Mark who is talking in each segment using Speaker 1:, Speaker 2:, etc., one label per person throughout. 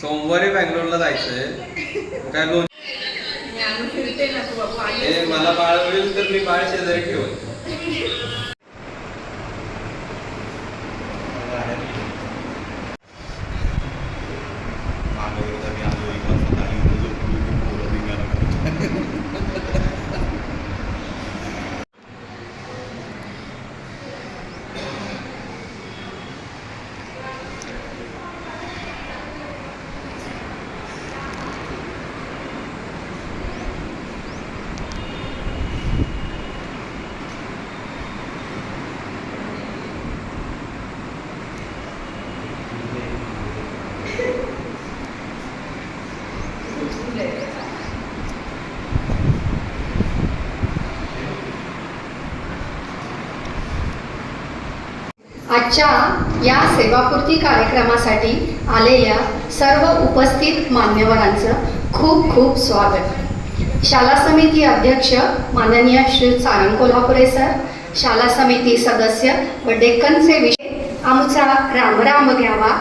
Speaker 1: सोमवारी बँगलोरला जायचंय. काय लोन मला बाळ होईल तर मी बाळ शेजारी ठेवून.
Speaker 2: आजच्या या सेवापूर्ती कार्यक्रमासाठी आलेल्या सर्व उपस्थित मान्यवरांचं खूप खूप स्वागत. शाला समिती अध्यक्ष माननीय श्री सारंग कोल्हापुरे सर, शाला समिती सदस्य व डेक्कनचे विषय आमचा रामराम घ्यावा,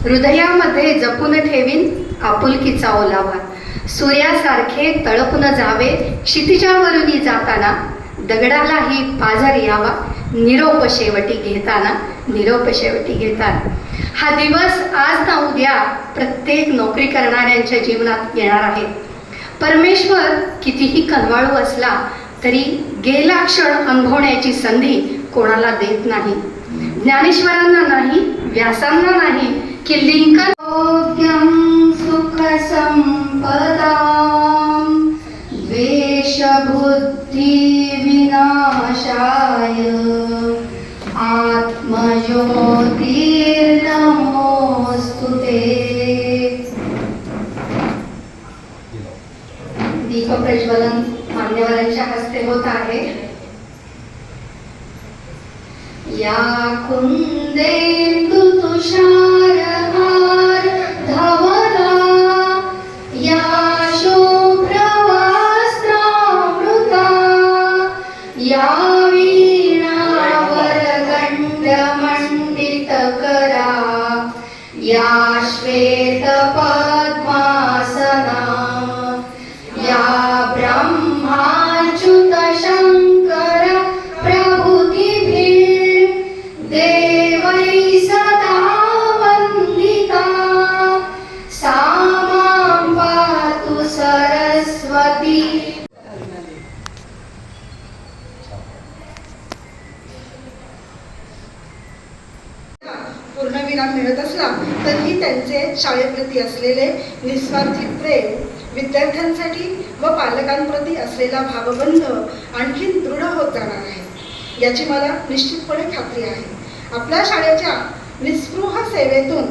Speaker 2: हृदयामध्ये जपून ठेवीन आपुलकीचा ओलावा, सूर्यासारखे तळपून जावे क्षितिजावरुनी जाताना, दगडालाही पाझर यावा निरोप शेवटी घेताना. हा दिवस आज ना उद्या प्रत्येक नोकरी करणाऱ्यांच्या जीवनात येणार आहे. परमेश्वर कितीही कनवाळू असला तरी गेला क्षण अनुभवण्याची संधी कोणाला देत नाही. ज्ञानेश्वरांना नाही, व्यासांना नाही, की लिंकन सुख संपदा द्वेष बुद्धी विनाशाय आत्मज्योतिर्नमोस्तुते. दीप प्रज्वलन मान्यवरांच्या हस्ते होत आहे. या कुंदेंदु तुषारहार धवला, या शुभ्रवस्त्रामृता, या मंडितकरा, या श्वेत पद्मासना, या ब्रह्माच्युत शंकर प्रभुतिभिर् देवै सदा वंदिता, सा मां पातु सरस्वती.
Speaker 3: पूर्णविराम मिळत असला तरीही त्यांचे शाळेप्रती असलेले निस्वार्थी प्रेम, विद्यार्थ्यांसाठी व पालकांप्रती असलेला भावबंध आणखीन दृढ होत जाणार आहे याची मला निश्चितपणे खात्री आहे. आपल्या शाळेच्या निस्पृह सेवेतून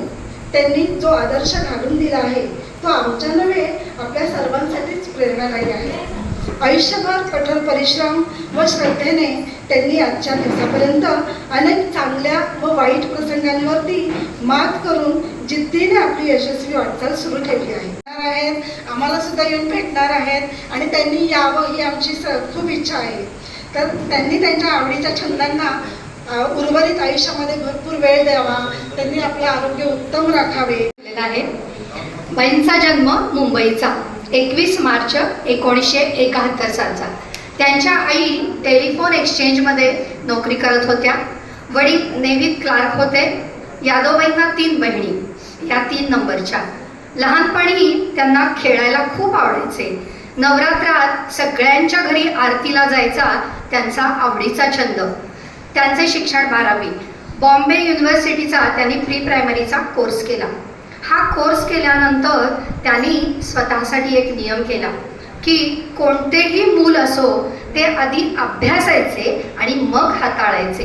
Speaker 3: त्यांनी जो आदर्श घालून दिला आहे तो आमच्या नव्हे आपल्या सर्वांसाठीच प्रेरणादायी आहे. आयुष्यभर कठोर परिश्रम व श्रद्धेने त्यांनी आजच्या दिवसापर्यंत अनेक चांगल्या व वाईट प्रसंगांवरती मात करून जिद्दीने आपली यशस्वी वाटचाल सुरू ठेवली आहे. आम्हाला सुद्धा येऊन भेटणार आहेत आणि त्यांनी यावं ही आमची खूप इच्छा आहे. तर त्यांनी त्यांच्या आवडीच्या छंदांना उर्वरित आयुष्यामध्ये भरपूर वेळ द्यावा, त्यांनी आपले आरोग्य उत्तम राखावे.
Speaker 2: बाईंचा जन्म मुंबईचा 21 मार्च 1971 सालचा. त्यांच्या आई टेलिफोन एक्सचेंजमध्ये नोकरी करत होत्या. वडील नेव्हीत क्लार्क होते. यादवबाईंना 3 बहिणी, या 3 नंबरच्या. लहानपणी त्यांना खेळायला खूप आवडायचे. नवरात्रात सगळ्यांच्या घरी आरतीला जायचा त्यांचा आवडीचा छंद. त्यांचे शिक्षण 12वी बॉम्बे युनिव्हर्सिटीचा त्यांनी प्री प्रायमरीचा कोर्स केला. हा कोर्स केल्यानंतर त्यांनी स्वतःसाठी एक नियम केला की कोणतेही मूल असो ते आधी अभ्यासायचे आणि मग हाताळायचे.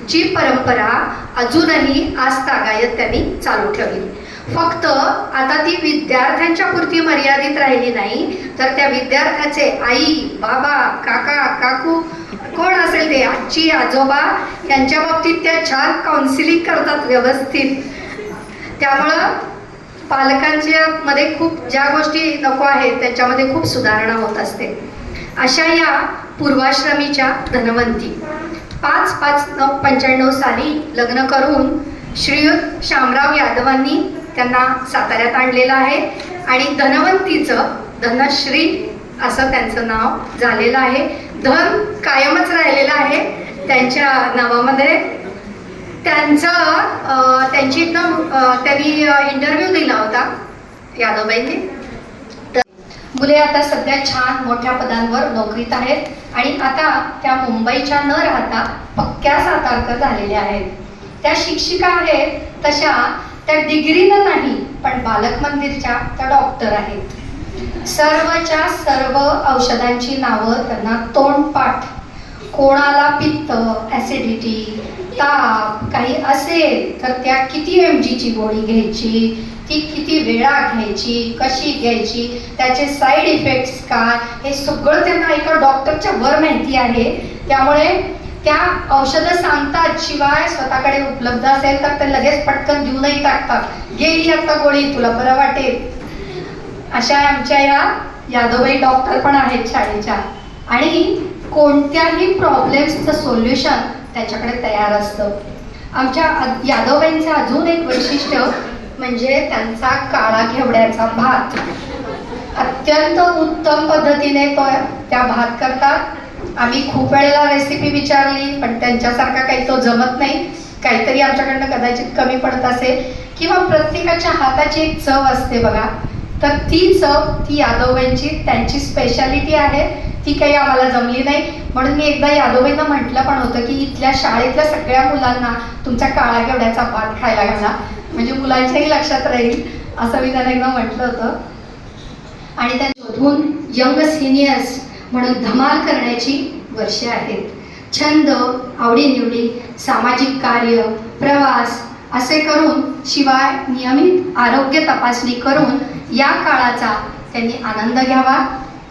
Speaker 2: जी परंपरा अजूनही आजतागायत त्यांनी चालू ठेवली. फक्त आता ती विद्यार्थ्यांच्या पुरती मर्यादित राहिली नाही, तर त्या विद्यार्थ्याचे आई, बाबा, काका, काकू कोण असेल ते, आजी, आजोबा यांच्या बाबतीत त्या छान काउन्सिलिंग करतात व्यवस्थित. त्यामुळं पालकांच्या मध्ये खूप ज्या गोष्टी नको आहेत त्याच्यामध्ये खूप सुधारणा होत असते. अशा या पूर्वाश्रमीच्या धनवंती 5/5/95 साली लग्न करून श्रीयुत शामराव यादवांनी त्यांना साताऱ्यात आणलेलं आहे आणि धनवंतीचं धनश्री असं त्यांचं नाव झालेलं आहे. धन कायमच राहिलेलं आहे त्यांच्या नावामध्ये. त्यांची एकदम त्यांनी इंटरव्ह्यू दिला होता यादवबाईंनी. तर मुले आता सध्या छान मोठ्या पदांवर नोकरीत आहेत आणि आता त्या मुंबईच्या न राहता पक्क्या सातारकर झालेल्या आहेत. त्या शिक्षिका आहेत तशा त्या डिग्रीनं नाही पण बालक मंदिरच्या त्या डॉक्टर आहेत. सर्वच्या सर्व औषधांची नावं त्यांना तोंडपाठ. कोणाला पित्त, ॲसिडिटी, ताप काही असेल तर त्या किती MGची गोळी घ्यायची, ती किती वेळा घ्यायची, कशी घ्यायची, त्याचे साईड इफेक्ट्स काय, हे सगळं त्यांना एका डॉक्टरच्या वर माहिती आहे. त्यामुळे त्या औषधं सांगतात, शिवाय स्वतःकडे उपलब्ध असेल तर ते लगेच पटकन देऊनही टाकतात. घे ही आता गोळी, तुला बरं वाटेल. अशा आमच्या या यादवबाई डॉक्टर पण आहेत शाळेच्या आणि कोणत्याही प्रॉब्लेम्सचं सोल्युशन त्याच्याकडे तयार असतं. आमच्या यादवबाईंचं अजून एक वैशिष्ट्य म्हणजे त्यांचा काळा घेवड्याचा भात. अत्यंत उत्तम पद्धतीने त्या भात करतात. आम्ही खूप वेळेला रेसिपी विचारली पण त्यांच्यासारखा काही तो जमत नाही. काहीतरी आमच्याकडनं कदाचित कमी पडत असेल किंवा प्रत्येकाच्या हाताची एक चव असते बघा. तर ती चव ती यादवबाईंची त्यांची स्पेशालिटी आहे. ती काही आम्हाला जमली नाही म्हणून मी एकदा यादवबाईंना म्हटलं पण होतं की इथल्या शाळेतल्या सगळ्या मुलांना तुमच्या काळा घेवड्याचा भात खायला घाला म्हणजे मुलांच्याही लक्षात राहील असं मी त्यांना एकदा म्हटलं होतं. आणि त्या शोधून यंग सिनियर्स म्हणून धमाल करण्याची वर्षे आहेत. छंद, आवडीनिवडी, सामाजिक कार्य, प्रवास असे करून शिवाय नियमित आरोग्य तपासणी करून या काळाचा त्यांनी आनंद घ्यावा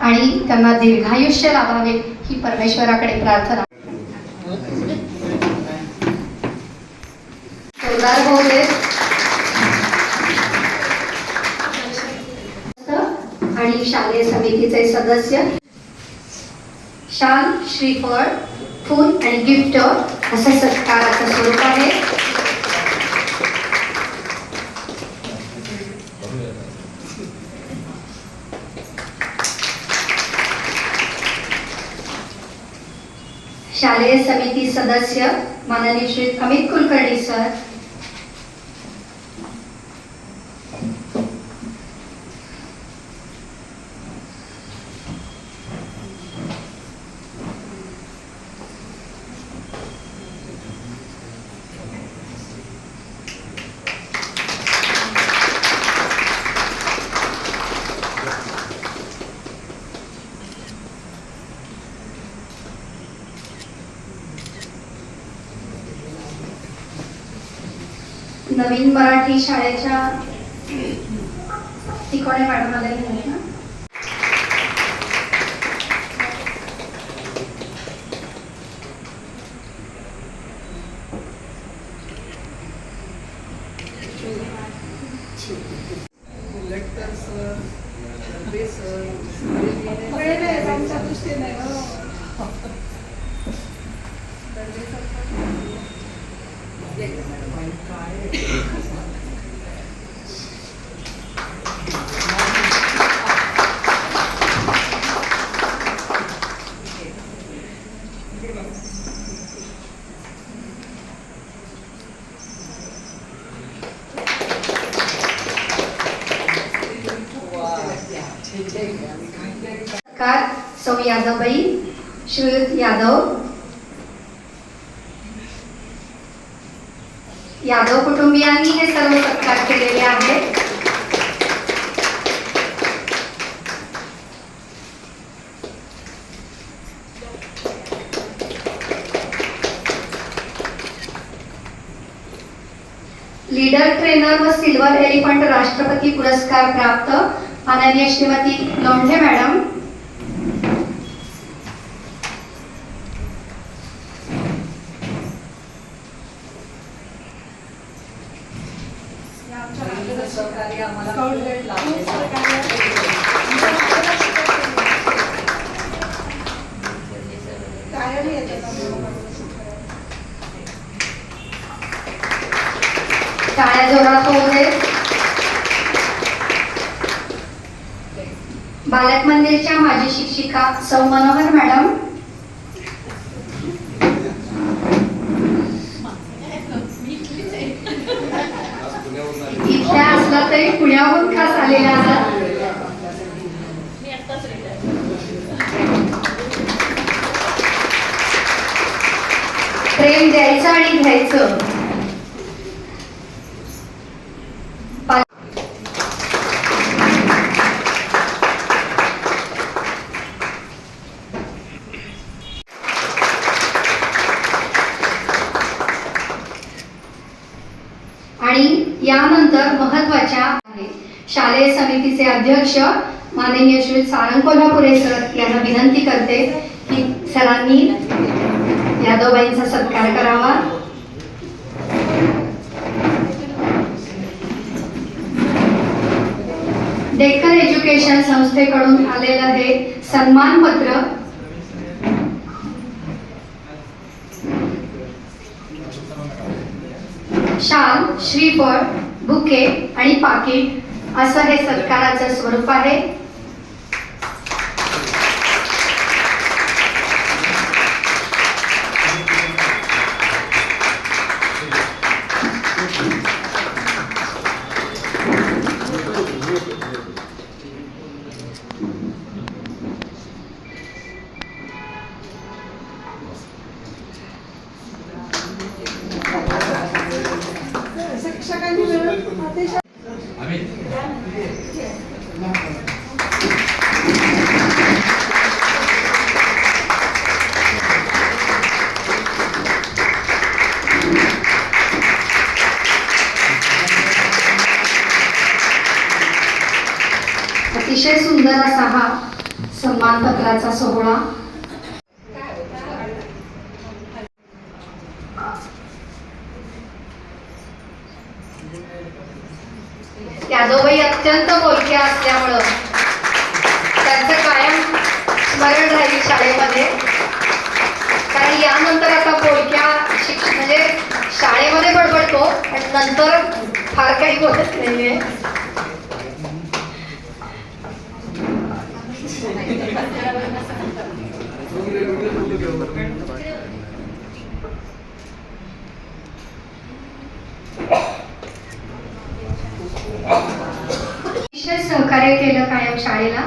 Speaker 2: आणि त्यांना दीर्घायुष्य लाभावे ही परमेश्वराकडे प्रार्थना. जोरदार होते आणि शालेय समितीचे सदस्य शाल, श्रीफळ, फूल आणि गिफ्ट असं सत्काराचं स्वरूप आहे. शालेय समिती सदस्य माननीय श्री अमित कुलकर्णी सर, नवीन मराठी शाळेच्या तिकोणे मॅडम आलेले आहेत ना. सौ यादवबाई, श्रीयुत यादव कुटुंबियांनी हे सर्व सत्कार केलेले आहेत. लीडर ट्रेनर व सिल्वर एलिफंट राष्ट्रपती पुरस्कार प्राप्त माननीय श्रीमती लोंढे मॅडम, टाळ्या जोरात होऊ दे. बालक मंदिरच्या माजी शिक्षिका सौ मनोहर मॅडम. इथल्या असला तरी पुण्याहून खास आलेल्या आहात. प्रेम द्यायचं आणि घ्यायचं. आणि यानंतर महत्वाच्या आहे शालेय समितीचे अध्यक्ष माननीय श्री सारंग कोल्हापुरे सर यांना विनंती करते की सरांनी यादवबाईंचा सत्कार करावा. डेक्कन एज्युकेशन संस्थेकडून आलेलं हे सन्मानपत्र शाल, श्रीफळ, बुके आणि पाकिट असं हे सत्काराचं स्वरूप आहे.
Speaker 3: शिक्षकांनी मिळून अतिशय
Speaker 2: अतिशय सुंदर असा हा सन्मानपत्राचा सोहळा. यादवबाई अत्यंत बोलक्या असल्यामुळं त्यांचं कायम स्मरण राहील शाळेमध्ये. कारण यानंतर आता बोलक्या म्हणजे शाळेमध्ये बडबडतो आणि नंतर फार काही बोलत नाहीये. सहकार्य केलं कायम शाळेला.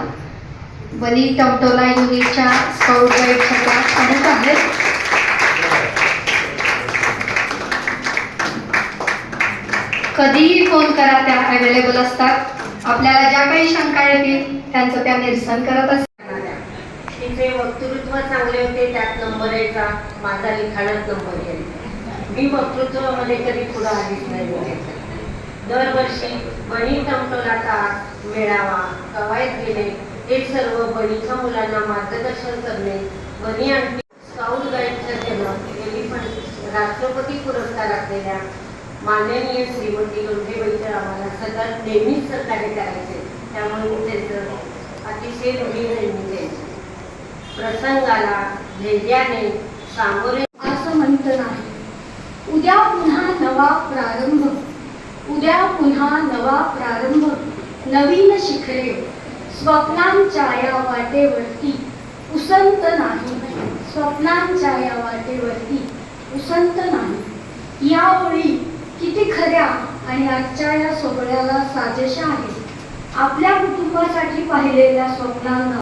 Speaker 2: बनी टमटोला युनिटच्या स्काउट गाईडच्या क्लास प्रमुख आहेत. कधीही फोन करा, त्या अवेलेबल असतात. आपल्याला ज्या काही शंका येतील त्यांचं त्या निरसन करत असतात.
Speaker 4: तिचे वक्तृत्व चांगले होते, त्यात नंबर यायचा, माझा लिखाणात नंबर यायचा. मी वक्तृत्वामध्ये कधी पुढे आलीच नाही. दरवर्षी बनी टमटोला तास, मेळावा, कवायत घेणे हे सर्व बनीच्या मुलांना मार्गदर्शन करणे. बनी आणि स्काउट गाईडचा जन्म एलिफंट राष्ट्रपती पुरस्कार असलेल्या माननीय श्रीमती लोंढेबाईंचं आम्हाला सतत नेहमीच सहकार्य करायचे. त्यामुळे मी त्यांचं अतिशय ऋणी त्यांचे प्रसंगाला धैर्याने सामोरे.
Speaker 2: असं म्हणत नाही. उद्या पुन्हा नवा प्रारंभ, उद्या पुन्हा नवा प्रारंभ, नवीन शिखरे स्वप्नांच्या या वाटेवरती उसंत नाही. स्वप्नांच्या या वाटेवरती उसंत नाही. या ओळी किती खऱ्या आणि आजच्या या सोहळ्याला साजेशा आहेत. आपल्या कुटुंबासाठी पाहिलेल्या स्वप्नांना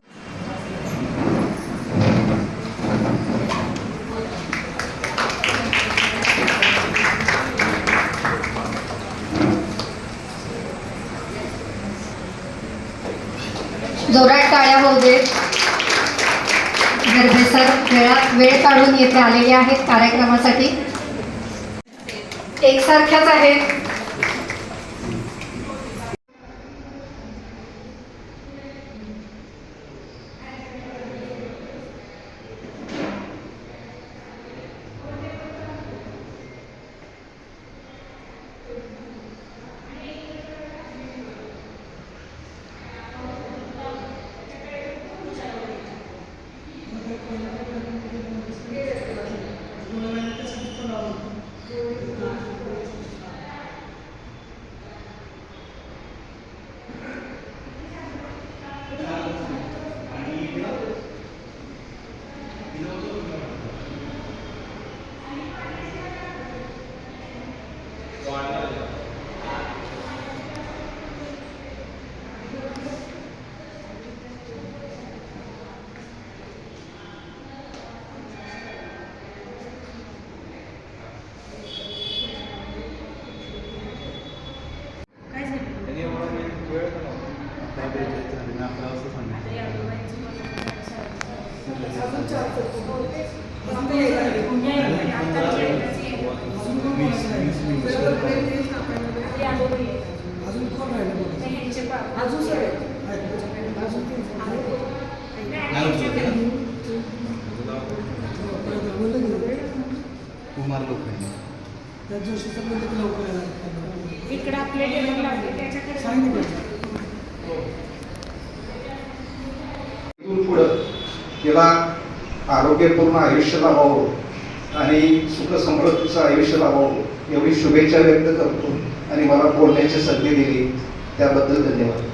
Speaker 2: जोरात टाळ्या होऊ देत. गर्भेसर वेळ काढून येथे आलेले आहेत कार्यक्रमासाठी. एकसारख्याच आहेत.
Speaker 5: कुमार लोक
Speaker 6: इकडे आपले टेबल लागले त्याच्याकडे
Speaker 7: इथून पुढं तिला आरोग्यपूर्ण आयुष्य लाभावं आणि सुख समृद्धीचं आयुष्य लाभावं एवढी शुभेच्छा व्यक्त करतो आणि मला बोलण्याची संधी दिली त्याबद्दल धन्यवाद.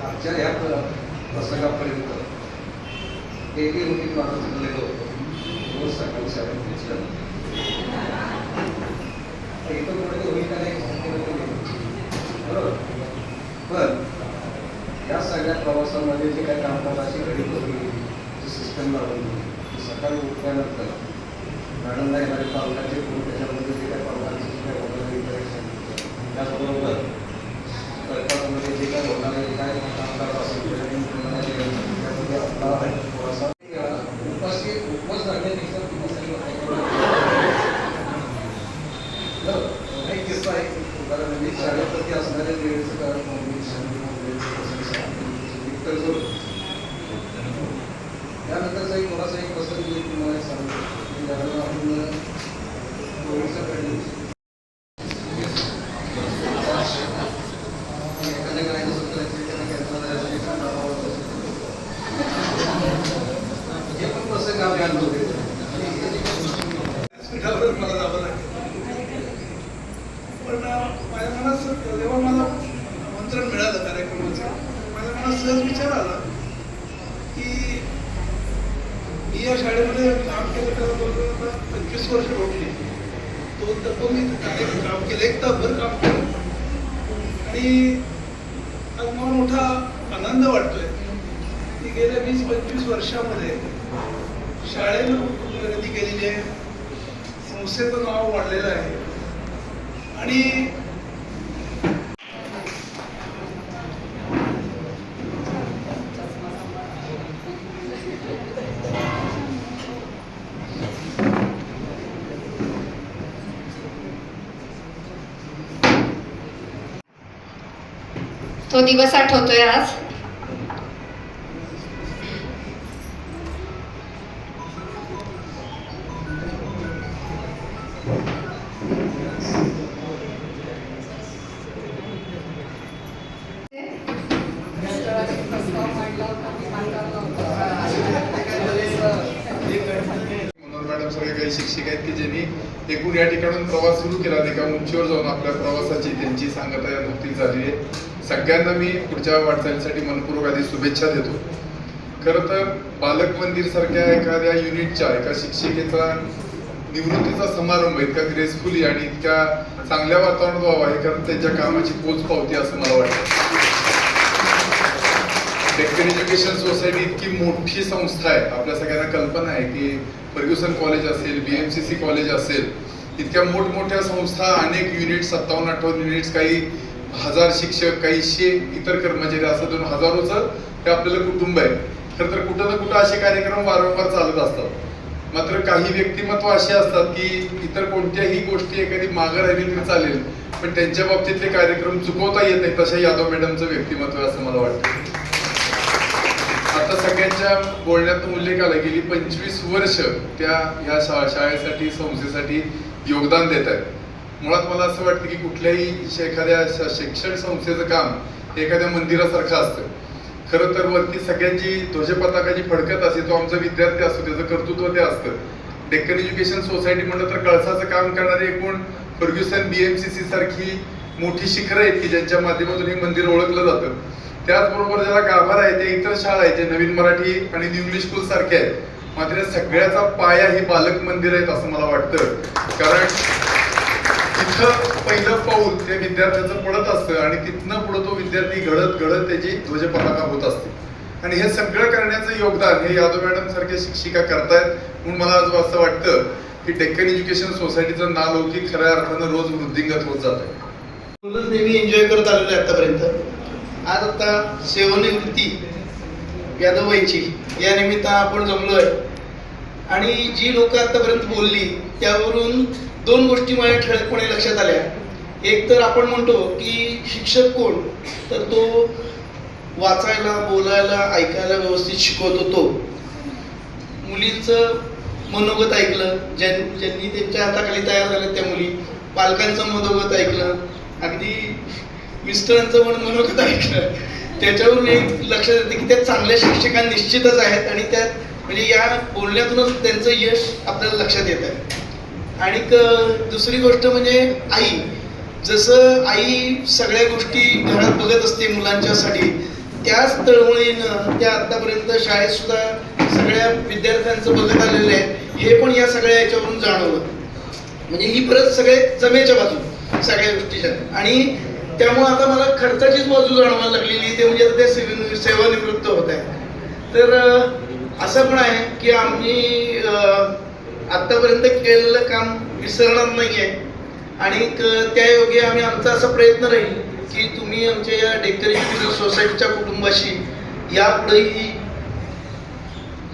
Speaker 1: आजच्या या प्रसंगापर्यंत डेली रुटीन माझं चाललेलं होतं. रोज सकाळी शाळेत पोचलं इथं थोडं होईल का नाही बरोबर. पण या सगळ्या प्रवासामध्ये जे काही कामकाजाची घडी बसली सिस्टम लावली सकाळी उठल्यानंतर मॅडमला येणारे पालकाचे फोन त्याच्यामध्ये जे काही पालकांचे जे काही होणारे इंटरेक्शन त्याचबरोबर स्वयंपाकामध्ये जे काय होणारे काय कामकाज असेल त्यामध्ये आपला थोडासा उपवास धरण्यापेक्षा एक किस्सा आहे म्हणजे शाळेप्रती असणाऱ्या वेळेचं कारण त्यानंतरचा एक थोडासा एक प्रसंग मी तुम्हाला सांगतो ज्यावेळेला आपण कोविडच्या काळी
Speaker 8: मला जावं लागेल. पण माझ्या मनात जेव्हा मला आमंत्रण मिळालं कार्यक्रमाचं माझ्या मनात सहज विचार आला की मी या शाळेमध्ये काम केलं तर 25 वर्ष होती. तो मी काम केलं एक तासभर काम केलं आणि आज मला मोठा आनंद वाटतोय की गेल्या 20-25 वर्षामध्ये शाळेनं प्रगती केलेली आहे. संस्थेचं नाव वाढलेलं आहे आणि
Speaker 2: तो दिवस आठवतोय आज.
Speaker 9: मॅडम सगळे काही शिक्षक आहेत की ज्यांनी एकूण या ठिकाणून प्रवास सुरू केला एका उंचीवर जाऊन आपल्या प्रवासाची त्यांची सांगता या नुकतीच झाली आहे. सगळ्यांना मी पुढच्या वाटचालीसाठी मनपूर्वक आधी शुभेच्छा देतो. खरं तर बालक मंदिर सारख्या एखाद्या युनिटच्या एका शिक्षिकेचा निवृत्तीचा समारंभ इतका ग्रेसफुली आणि इतक्या चांगल्या वातावरणात व्हावा हे कारण त्यांच्या कामाची पोच पावती असं मला वाटतं. डेक्कन एज्युकेशन सोसायटी इतकी मोठी संस्था आहे. आपल्या सगळ्यांना कल्पना आहे की फर्ग्युसन कॉलेज असेल BMCC कॉलेज असेल इतक्या मोठमोठ्या संस्था अनेक युनिट 57-58 युनिट्स काही हजार शिक्षक काही 100 इतर कर्मचारी असं दोन हजारोचं हे आपल्याला कुटुंब आहे. खरं तर कुठं ना कुठं असे कार्यक्रम वारंवार चालत असतात. मात्र काही व्यक्तिमत्व असे असतात की इतर कोणत्याही गोष्टी एखादी मागं राहिली तरी चालेल पण त्यांच्या बाबतीतले कार्यक्रम चुकवता येत नाही. तशा यादव मॅडमचं व्यक्तिमत्व आहे असं मला वाटतं. आता सगळ्यांच्या बोलण्यात उल्लेख आला गेली 25 वर्ष त्या ह्या शाळेसाठी संस्थेसाठी योगदान देत आहेत. मुळात मला असं वाटतं की कुठल्याही एखाद्या शिक्षण संस्थेचं काम एखाद्या मंदिरासारखं असतं. खरं तर वरती सगळ्यांची ध्वजपताकाची फडकत असते तो आमचा विद्यार्थी असतो त्याचं कर्तृत्व ते असतं. डेक्कन एज्युकेशन सोसायटी म्हणलं तर कळसाचं काम करणारे एकूण फर्ग्युसन BMCC सारखी मोठी शिखरं आहेत की ज्यांच्या माध्यमातून हे मंदिर ओळखलं जातं. त्याचबरोबर ज्याला गाभार आहे ते इतर शाळा आहेत, जे नवीन मराठी आणि न्यू इंग्लिश स्कूल सारखे आहेत, मात्र या सगळ्याचा पाया ही बालक मंदिर आहेत असं मला वाटतं. कारण तिथं पहिलं पाऊल ते विद्यार्थ्याचं पडत असतं आणि तिथनं पुढे तो विद्यार्थी घडत घडत त्याची ध्वजपताका होत असते. आणि हे सगळं करण्याचं योगदान हे यादव मॅडम सारख्या शिक्षिका करतायत. म्हणून मला आज असं वाटतं की डेक्कन एज्युकेशन सोसायटीचं नावलौकिक खऱ्या अर्थानं रोज वृद्धिंगत होत जात आहे.
Speaker 5: मुलंच नेहमी एन्जॉय करत आलेलो आहे आतापर्यंत. आज आता सेवानिवृत्ती यादवबाईंची या निमित्तानं आपण जमलो आहे आणि जी लोक आतापर्यंत बोलली त्यावरून दोन गोष्टी माझ्या ठळकपणे लक्षात आल्या. एक तर आपण म्हणतो की शिक्षक कोण, तर तो वाचायला, बोलायला, ऐकायला व्यवस्थित शिकवतो. तो मुलींचं मनोगत ऐकलं, ज्यांनी त्यांच्या हाताखाली तयार झाल्या त्या मुली, पालकांचं मनोगत ऐकलं, अगदी मिस्टरांचं मनोगत ऐकलं. त्याच्यावरून एक लक्षात येतं की त्या चांगल्या शिक्षिका निश्चितच आहेत आणि त्यात म्हणजे या बोलण्यातूनच त्यांचं यश आपल्याला लक्षात येत आहे. आणि दुसरी गोष्ट म्हणजे आई, जसं आई सगळ्या गोष्टी घरात बघत असते मुलांच्यासाठी, त्याच तळमळीनं त्या आतापर्यंत शाळेत सुद्धा सगळ्या विद्यार्थ्यांचं बघत आलेलं आहे. हे पण या सगळ्या याच्यावरून जाणवलं. म्हणजे ही परत सगळे जमेच्या बाजू सगळ्या गोष्टीच्या. आणि त्यामुळे आता मला खर्चाचीच बाजू जाणवायला लागलेली, ते म्हणजे आता ते सेवानिवृत्त होत आहे. तर असं पण आहे की आम्ही आतापर्यंत केलेलं काम विसरणार नाही आहे आणि त्यायोगे आम्ही आमचा असा प्रयत्न राहील की तुम्ही आमच्या या डेक्कन एज्युकेशन सोसायटीच्या कुटुंबाशी यापुढेही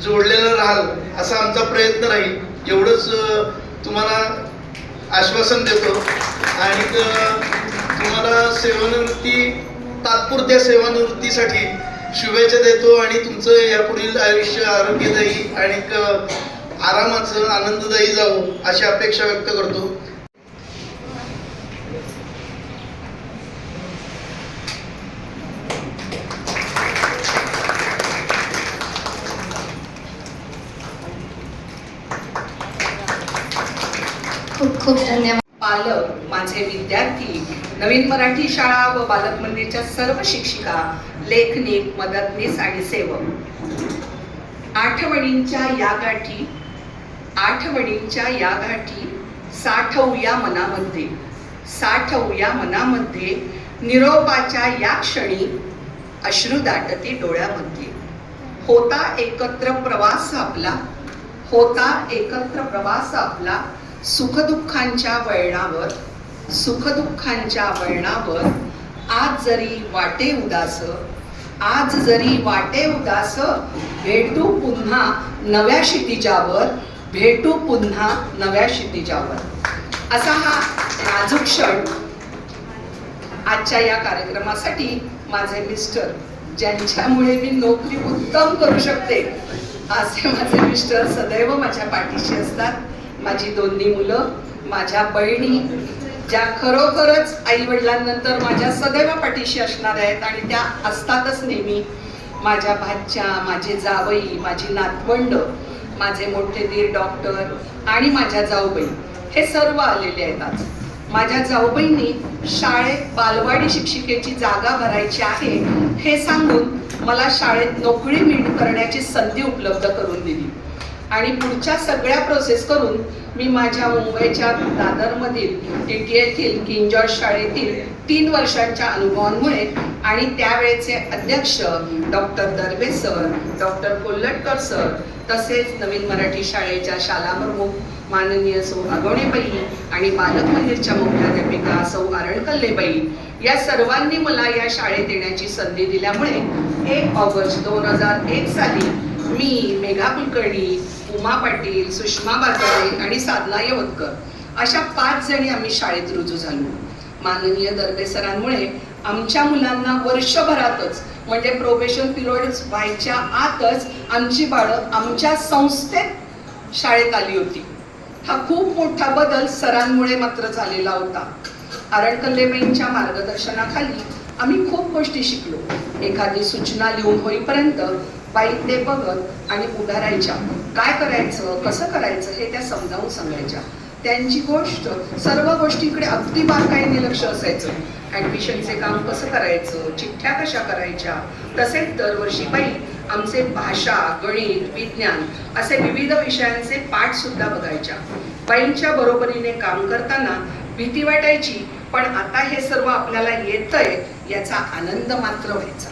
Speaker 5: जोडलेलं राहाल असा आमचा प्रयत्न राहील. एवढंच तुम्हाला आश्वासन देतो आणि तुम्हाला सेवानिवृत्ती, तात्पुरत्या सेवानिवृत्तीसाठी शुभेच्छा देतो आणि तुमचं यापुढील आयुष्य आरोग्यदायी आणि आरामाचं, आनंददायी जावो अशी अपेक्षा व्यक्त करतो.
Speaker 2: खूप खूप धन्यवाद.
Speaker 10: पालक, माझे विद्यार्थी, नवीन मराठी शाळा व बालक मंदिरच्या सर्व शिक्षिका, लेखनिक, मदतनीस आणि सेवक, आठवणींच्या या गाठी साठवूया मनामध्ये, निरोपाच्या या क्षणी अश्रू दाटते डोळ्यामध्ये. होता एकत्र प्रवास आपला, सुखदुःखांच्या वळणावर, आज जरी वाटे उदास, भेटू पुन्हा नव्या क्षितिजावर. असा हा नाजूक क्षण आजच्या या कार्यक्रमासाठी माझे मिस्टर, ज्यांच्यामुळे मी नोकरी उत्तम करू शकते, असे माझे मिस्टर सदैव माझ्या पाठीशी असतात. माझी दोन्ही मुलं, माझ्या बहिणी, ज्या खरोखरच आई वडिलांनंतर माझ्या सदैव पाठीशी असणार आहेत आणि त्या असतातच नेहमी. माझ्या भाच्या, माझे जावई, माझी नातवंड, माझे मोठे दीर डॉक्टर आणि माझ्या जाऊबाई, हे सर्व आलेले आहेत आज. माझ्या जाऊबाईंनी शाळेत बालवाडी शिक्षिकेची जागा भरायची आहे हे सांगून मला शाळेत नोकरी करण्याची संधी उपलब्ध करून दिली आणि पुढच्या सगळ्या प्रोसेस करून मी माझ्या मुंबईच्या दादरमधील TT येथील किंग जॉर्ज शाळेतील 3 वर्षांच्या अनुभवांमुळे आणि त्यावेळेचे अध्यक्ष doctor Darve sir, doctor Kolhatkar sir, तसेच नवीन मराठी शाळेच्या शाला प्रमुख माननीय सौ अगवणेबाई आणि बालक मंदिरच्या मुख्याध्यापिका सौ अरणकल्लेबाई, या सर्वांनी मला या शाळेत येण्याची संधी दिल्यामुळे 1 ऑगस्ट 2001 साली मी, मेघा कुलकर्णी, उमा पाटील, सुषमा बाजारे आणि साधना यवतकर अशा 5 जणी आम्ही शाळेत रुजू झालो. माननीय दर्वे सरांमुळे आमच्या मुलांना वर्षभरातच म्हणजे प्रोबेशन पिरियड व्हायच्या आतच आमची बाळं आमच्या संस्थेत शाळेत आली होती. हा खूप मोठा बदल सरांमुळे मात्र झालेला होता. अरणकल्लेबाईंच्या मार्गदर्शनाखाली आम्ही खूप गोष्टी शिकलो. एखादी सूचना लिहून होईपर्यंत बाई ते बघत आणि उभ्या राहायच्या. काय करायचं, कसं करायचं हे त्या समजावून सांगायच्या. त्यांची गोष्ट सर्व गोष्टींकडे अगदी बारकाईने लक्ष असायचं. ॲडमिशनचे काम कसं करायचं, चिठ्ठ्या कशा करायच्या, तसेच दरवर्षी बाई आमचे भाषा, गणित, विज्ञान असे विविध विषयांचे पाठ सुद्धा बघायच्या. बाईंच्या बरोबरीने काम करताना भीती वाटायची, पण आता हे सर्व आपल्याला येतंय याचा आनंद मात्र व्हायचा.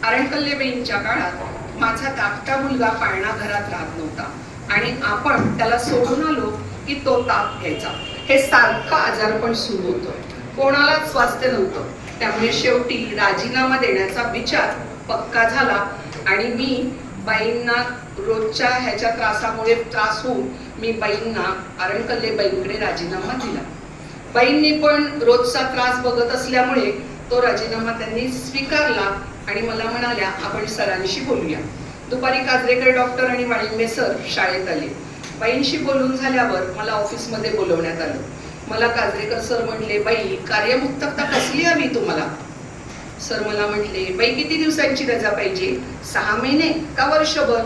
Speaker 10: अरणकल्लेबाईंच्या काळात माझा धाकटा मुलगा पाळणा घरात राहत नव्हता आणि आपण त्याला सोडून आलो की तो ताप घ्यायचा. हे सारखं आजारपण सुरू होतं, कोणालाच स्वास्थ्य नव्हतं. त्यामुळे शेवटी राजीनामा देण्याचा विचार पक्का झाला आणि मी बाईंना रोजच्या ह्याच्या त्रासामुळे त्रास होऊन मी बाईंना अरणकल्लेबाईंकडे राजीनामा दिला. बाईंनी पण रोजचा त्रास बघत असल्यामुळे तो राजीनामा त्यांनी स्वीकारला आणि मला म्हणाल्या, आपण सरांशी बोलूया. दुपारी काजरेकर डॉक्टर आणि वाळिंबे सर शाळेत आले. बाईंशी बोलून झाल्यावर मला ऑफिसमध्ये बोलवण्यात आलं. मला काजरेकर सर म्हणले, बाई कार्यमुक्तता कसली हवी तुम्हाला? सर मला म्हटले, बाई किती दिवसांची रजा पाहिजे, 6 महिने का वर्षभर?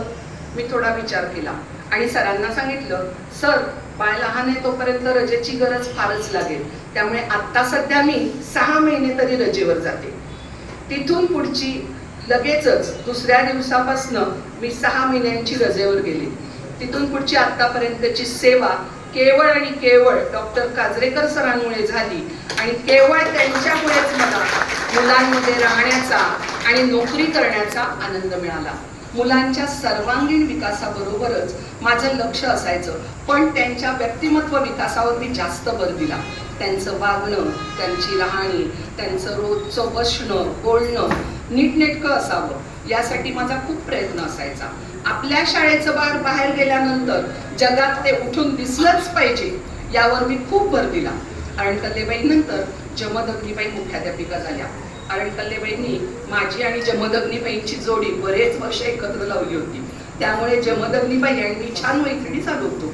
Speaker 10: मी थोडा विचार केला आणि सरांना सांगितलं, सर बाळ लहान आहे तोपर्यंत रजेची गरज फारच लागेल, त्यामुळे आत्ता सध्या मी 6 महिने तरी रजेवर जाते. तिथून पुढची लगेचच दुसऱ्या दिवसापासनं मी 6 महिन्यांची रजेवर गेले. तिथून पुढची आत्तापर्यंतची सेवा केवळ आणि केवळ डॉक्टर काजरेकर सरांमुळे झाली आणि केवळ त्यांच्यामुळेच मला मुलांमध्ये राहण्याचा आणि नोकरी करण्याचा आनंद मिळाला. मुलांच्या सर्वांगीण विकासाबरोबरच माझं लक्ष असायचं, पण त्यांच्या व्यक्तिमत्व विकासावर मी जास्त भर दिला. त्यांचं वागणं, त्यांची राहणी, त्यांचं रोजचं बसणं, बोलणं नीटनेटकं असावं यासाठी माझा खूप प्रयत्न असायचा. आपल्या शाळेचं बाहेर गेल्यानंतर जगात ते उठून दिसलंच पाहिजे यावर मी खूप भर दिला. अरणकल्लेबाईंनंतर जमदग्नीबाई मुख्याध्यापिका झाल्या. अरणकल्लेबाईंनी माझी आणि जमदग्नीबाईंची जोडी बरेच वर्ष एकत्र लावली होती, त्यामुळे जमदग्नीबाई आणि मी छान मैत्रिणी चालू होतो.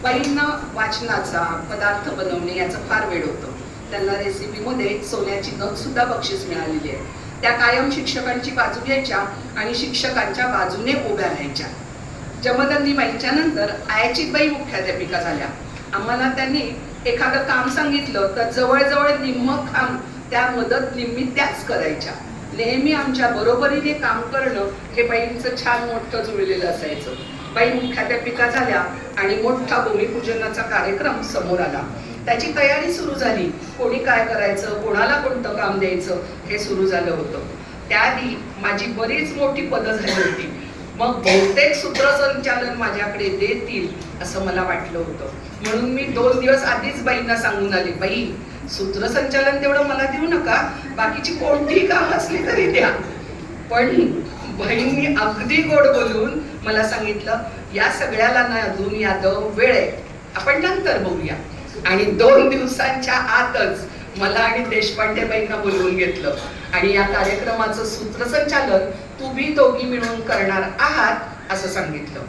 Speaker 10: बाईंना वाचनाचा, पदार्थ बनवणे याचं फार वेळ होतं. त्यांना रेसिपीमध्ये सोन्याची नथ सुद्धा बक्षीस मिळालेली आहे. त्या कायम शिक्षकांची बाजू घ्यायच्या आणि शिक्षकांच्या बाजूने उभ्या राहायच्या. जमदग्नीबाईंच्या नंतर आयाचीबाई मुख्याध्यापिका झाल्या. आम्हाला त्यांनी एखादं काम सांगितलं तर जवळजवळ निम्म काम त्या मदत निम्मी त्याच करायच्या. नेहमी आमच्या बरोबरीने काम करणं हे बाईंचं छान मोठं जुळलेलं असायचं. बाई मुख्याध्यापिका झाल्या आणि मोठा भूमिपूजनाचा कार्यक्रम समोर आला. त्याची तयारी सुरू झाली. कोणी काय करायचं, कोणाला कोणतं काम द्यायचं हे सुरू झालं होतं. त्याआधी माझी बरीच मोठी पदं झाली होती. मग बहुतेक सूत्रसंचालन माझ्याकडे देतील असं मला वाटलं होतं. म्हणून मी 2 दिवस आधीच बाईंना सांगून आले, बाई सूत्रसंचालन तेवढं मला देऊ नका, बाकीची कोणतीही काम असली तरी द्या. पण बाईंनी अगदी गोड बोलून मला सांगितलं, या सगळ्याला ना अजून यादव वेळ आहे, आपण नंतर बघूया. आणि 2 दिवसांच्या आतच मला आणि देशपांडेबाईंना बोलवून घेतलं आणि या कार्यक्रमाचं सूत्रसंचालन तुम्ही दोघी मिळून करणार आहात असं सांगितलं.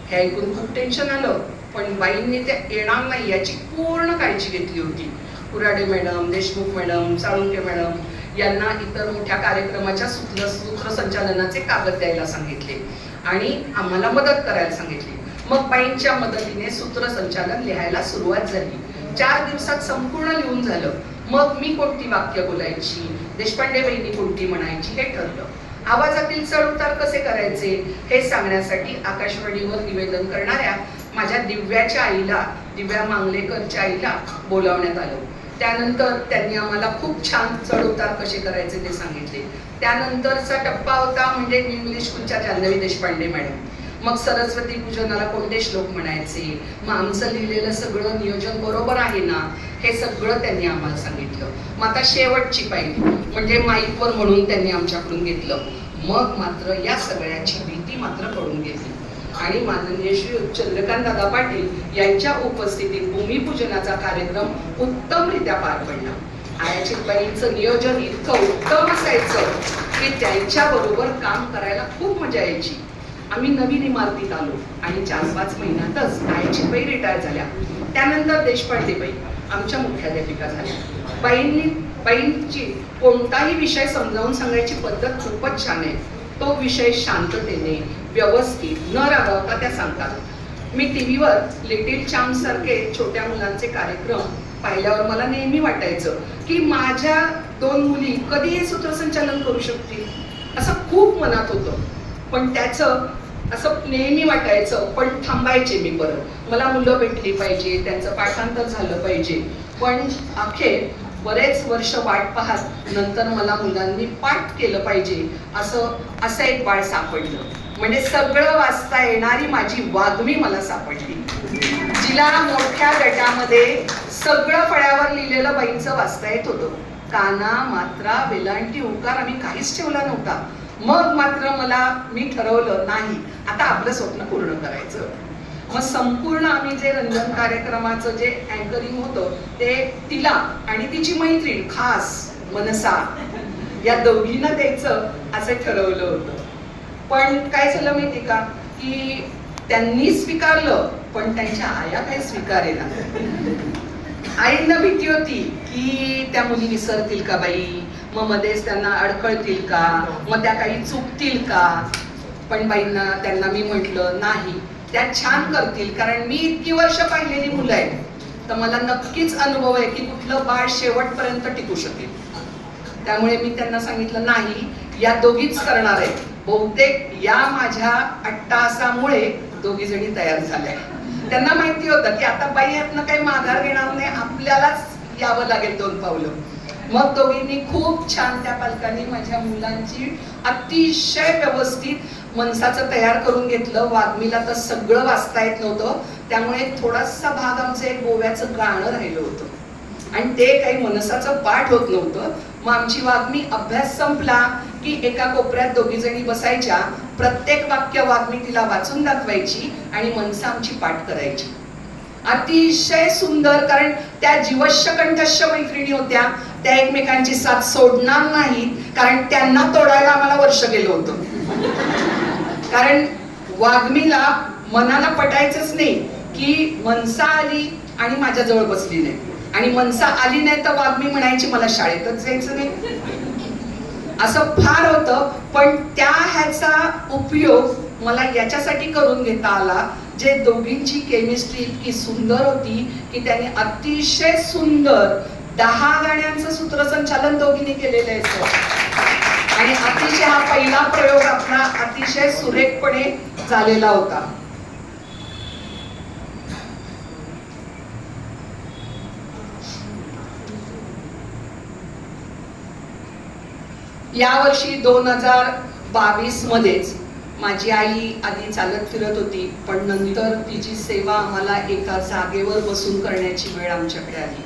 Speaker 10: हे ऐकून खूप टेन्शन आलं, पण बाईंनी ते येणार नाही याची पूर्ण काळजी घेतली होती. Kurade madam, Deshmukh madam, Salunke madam यांना इतर मोठ्या कार्यक्रमाच्या सूत्रसंचालनाचे कागद द्यायला सांगितले आणि आम्हाला मदत करायला सांगितली. मग बाईंच्या मदतीने सूत्रसंचालन लिहायला सुरुवात झाली. 4 दिवसात संपूर्ण लिहून झालं. मग मी कोणती वाक्य बोलायची, देशपांडेबाईंनी कोणती म्हणायची हे ठरलं. आवाजातील चढउतार कसे करायचे हे सांगण्यासाठी आकाशवाणीवर निवेदन करणाऱ्या माझ्या दिव्याच्या आईला, दिव्या मांगलेकरच्या आईला बोलावण्यात आलं. त्यानंतर त्यांनी आम्हाला खूप छान चढउतार कसे करायचे ते सांगितले. त्यानंतरचा टप्पा होता म्हणजे इंग्लिश स्कूलच्या जान्हवी देशपांडे मॅडम. मग सरस्वती पूजनाला कोणते श्लोक म्हणायचे, मग आमचं लिहिलेलं सगळं नियोजन बरोबर आहे ना हे सगळं त्यांनी आम्हाला सांगितलं. मग आता शेवटची पायरी म्हणजे माईकवर म्हणून त्यांनी आमच्याकडून घेतलं. मग मात्र या सगळ्याची भीती मात्र पडून गेली आणि माननीय श्री चंद्रकांत दादा पाटील यांच्या उपस्थितीत भूमिपूजनाचा कार्यक्रम उत्तमरित्या पार पडला. आयाचीबाईंचं नियोजन इतकं उत्तम असायचं की त्यांच्याबरोबर काम करायला खूप मजा यायची. आम्ही नवीन इमारतीत आलो आणि 4-5 महिन्यातच आयाचीबाई रिटायर झाल्या. त्यानंतर देशपांडेबाई आमच्या मुख्याध्यापिका झाल्या. बाईंची कोणताही विषय समजावून सांगायची पद्धत खूपच छान आहे. तो विषय शांततेने, व्यवस्थित, न रागवता त्या सांगतात. मी टीव्हीवर लिटिल चॅम्प्स सारखे छोट्या मुलांचे कार्यक्रम पाहिल्यावर मला नेहमी वाटायचं की माझ्या 2 मुली कधी हे सूत्रसंचालन करू शकतील असं खूप मनात होतं. पण त्याचं असं नेहमी वाटायचं, पण थांबायचे मी परत, मला मुलं भेटली पाहिजे, त्यांचं पाठांतर झालं पाहिजे. पण अखेर बरेच वर्ष वाट पाहत नंतर मला मुलांनी पाठ केलं पाहिजे असं एक बाळ सापडलं. म्हणजे सगळं वाचता येणारी माझी वाग्मी मला सापडली, जिला मोठ्या गटामध्ये सगळं फळ्यावर लिहिलेलं बाईंचं वाचता येत होतं. काना, मात्रा, वेलांटी, उकार आम्ही काहीच ठेवला नव्हता. मग मात्र मी ठरवलं, नाही, आता आपलं स्वप्न पूर्ण करायचं. मग संपूर्ण आम्ही जे रंजन कार्यक्रमाचं जे अँकरिंग होतं ते तिला आणि तिची मैत्रीण खास मनसा या दोघींना द्यायचं असं ठरवलं होतं. पण काय झालं माहिती का, की त्यांनी स्वीकारलं पण त्यांच्या आया काही स्वीकारेना. आईंना भीती होती की त्या मुली विसरतील का बाई, मग मध्येच त्यांना अडकळतील का, मग त्या काही चुकतील का. पण बाईंना त्यांना मी म्हटलं नाही, त्या छान करतील, कारण मी इतकी वर्ष पाहिलेली मुलं आहेत, तर मला नक्कीच अनुभव आहे की कुठलं बाळ शेवटपर्यंत टिकू शकेल. त्यामुळे मी त्यांना सांगितलं नाही, या दोघीच करणार आहे. बहुतेक या माझ्या अट्टाहासामुळे दोघी जणी तयार झाल्या. त्यांना माहिती होतं की आता बाई यातनं काही माघार घेणार नाही, आपल्यालाच यावं लागेल 2 पावलं. मग दोघींनी खूप छान, त्या पालकांनी माझ्या मुलांची अतिशय व्यवस्थित मनसाचं तयार करून घेतलं. वाग्मीला तर सगळं वाचता येत नव्हतं, त्यामुळे थोडासा भाग आमचं एक गोव्याचं गाणं राहिलं होतं आणि ते काही मनसाचं पाठ होत नव्हतं. मग आमची वाग्मी अभ्यास संपला की एका कोपऱ्यात दोघी जणी बसायच्या, प्रत्येक वाक्य वाग्मी तिला वाचून दाखवायची आणि मनसा आमची पाठ करायची. अतिशय सुंदर, कारण त्या जीवश्य कंठस्थ मैत्रिणी होत्या, त्या एकमेकांची साथ सोडणार नाहीत, कारण त्यांना तोडायला आम्हाला वर्ष गेलं होतं. कारण वाग्मीला मनाला पटायचंच नाही की मनसा आली आणि माझ्याजवळ बसली नाही, आणि मनसा आली नाही तर वाग्मी म्हणायची मला शाळेतच जायचं नाही. असं फार होतं. पण त्या ह्याचा उपयोग मला याच्यासाठी करून घेता आला, जे दोघींची केमिस्ट्री इतकी सुंदर होती की त्याने अतिशय सुंदर 10 गाण्यांचं सूत्रसंचालन दोघींनी केलेलं आहे. आणि अतिशय हा पहिला प्रयोग आपला अतिशय सुरेखपणे झालेला होता. यावर्षी 2022 मध्येच माझी आई आधी चालत फिरत होती, पण नंतर तिची सेवा आम्हाला एका जागेवर बसून करण्याची वेळ आमच्याकडे आली.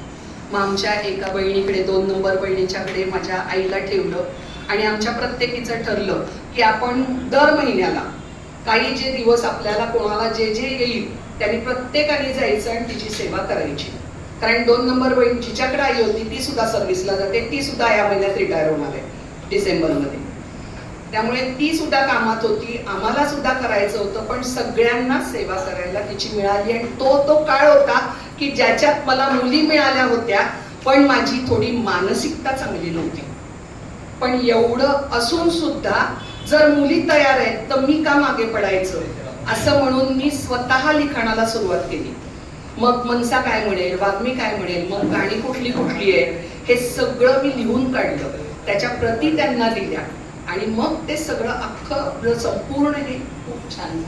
Speaker 10: मग आमच्या एका बहिणीकडे, 2 नंबर बहिणीच्याकडे माझ्या आईला ठेवलं आणि आमच्या प्रत्येकीचं ठरलं की आपण दर महिन्याला काही जे दिवस आपल्याला कोणाला जे येईल त्यांनी प्रत्येकाने जायचं आणि तिची सेवा करायची. कारण 2 नंबर बहीण जिच्याकडे आई होती ती सुद्धा सर्व्हिसला जाते, ती सुद्धा या महिन्यात रिटायर होणार आहे डिसेंबरमध्ये. त्यामुळे ती सुद्धा कामात होती, आम्हाला सुद्धा करायचं होतं, पण सगळ्यांना सेवा करायला तिची मिळाली. आणि तो काळ होता की ज्याच्यात मला मुली मिळाल्या होत्या, पण माझी थोडी मानसिकता चांगली नव्हती. पण एवढं असून सुद्धा जर मुली तयार आहेत तर मी का मागे पडायचं, असं म्हणून मी स्वतः लिखाणाला सुरुवात केली. मग मनसा काय म्हणेल, वाग्मी काय म्हणेल, मग गाणी कुठली आहे, हे सगळं मी लिहून काढलं, त्याच्या प्रती त्यांना दिल्या आणि मग ते सगळं अख्खं संपूर्ण हे खूप छान.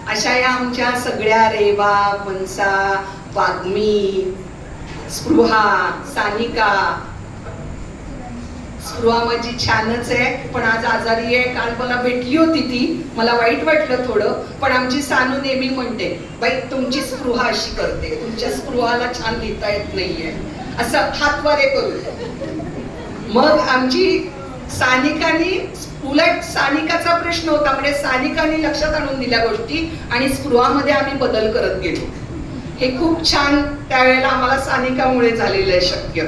Speaker 10: अशा या आमच्या सगळ्या रेवा, मनसा, वाग्मी, स्पृहा, सानिका. स्पृहा माझी छानच आहे, पण आज आजारी आहे. काल मला भेटली होती ती, मला वाईट वाटलं थोडं, पण आमची सानू नेहमी म्हणते, बाई तुमची स्पृहा अशी करते, तुमच्या स्पृहाला छान लिहिता येत नाहीये, असं हातवारे करू. मग आमची सानिकानी, उलट सानिकाचा प्रश्न होता, म्हणजे सानिकानी लक्षात आणून दिल्या गोष्टी आणि स्पृहामध्ये आम्ही बदल करत गेलो. हे खूप छान त्यावेळेला आम्हाला सानिकामुळे झालेलं आहे शक्य.